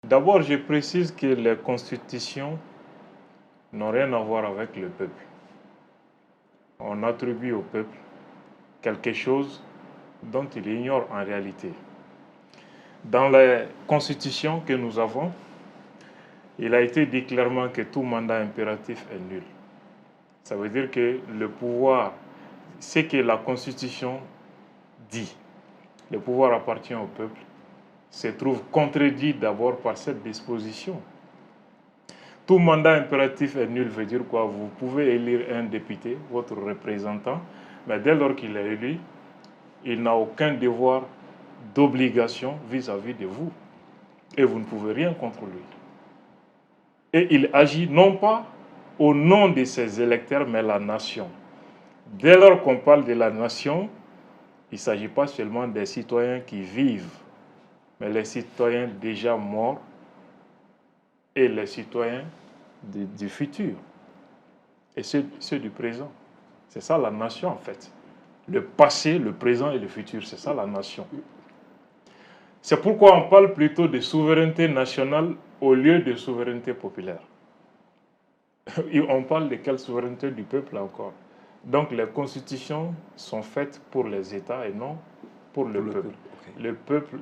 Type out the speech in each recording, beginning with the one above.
D'abord, je précise que les constitutions n'ont rien à voir avec le peuple. On attribue au peuple quelque chose dont il ignore en réalité. Dans les constitutions que nous avons, il a été dit clairement que tout mandat impératif est nul. Ça veut dire que le pouvoir, ce que la Constitution dit, le pouvoir appartient au peuple, se trouve contredit d'abord par cette disposition. Tout mandat impératif est nul veut dire quoi? Vous pouvez élire un député, votre représentant, mais dès lors qu'il est élu, il n'a aucun devoir d'obligation vis-à-vis de vous. Et vous ne pouvez rien contre lui. Et il agit non pas au nom de ses électeurs, mais la nation. Dès lors qu'on parle de la nation, il ne s'agit pas seulement des citoyens qui vivent, mais les citoyens déjà morts et les citoyens du futur et ceux du présent. C'est ça la nation en fait. Le passé, le présent et le futur, c'est ça la nation. C'est pourquoi on parle plutôt de souveraineté nationale au lieu de souveraineté populaire. Et on parle de quelle souveraineté du peuple encore? Donc les constitutions sont faites pour les États et non pour le peuple. Okay. Le peuple,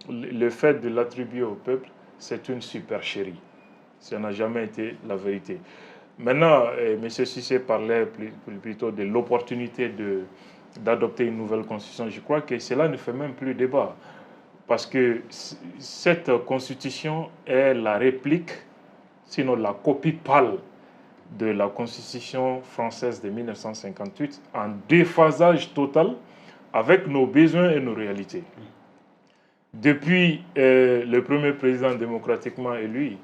le fait de l'attribuer au peuple, c'est une supercherie. Ça n'a jamais été la vérité. Maintenant, M. Cissé parlait plutôt de l'opportunité d'adopter une nouvelle constitution. Je crois que cela ne fait même plus débat. Parce que cette constitution est la réplique, sinon la copie pâle de la constitution française de 1958, en déphasage total avec nos besoins et nos réalités. Depuis le premier président démocratiquement élu,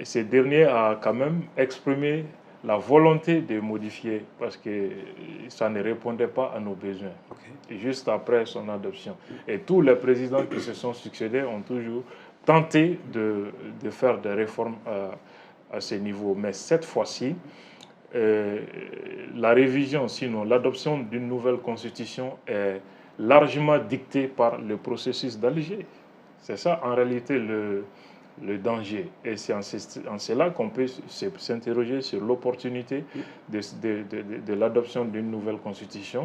ce dernier a quand même exprimé la volonté de modifier parce que ça ne répondait pas à nos besoins. Okay. Juste après son adoption. Et tous les présidents qui se sont succédés ont toujours tenté de faire des réformes à ce niveau. Mais cette fois-ci, la révision, sinon l'adoption d'une nouvelle constitution est largement dictée par le processus d'Alger. C'est ça en réalité le danger. Et c'est en cela qu'on peut s'interroger sur l'opportunité de l'adoption d'une nouvelle constitution.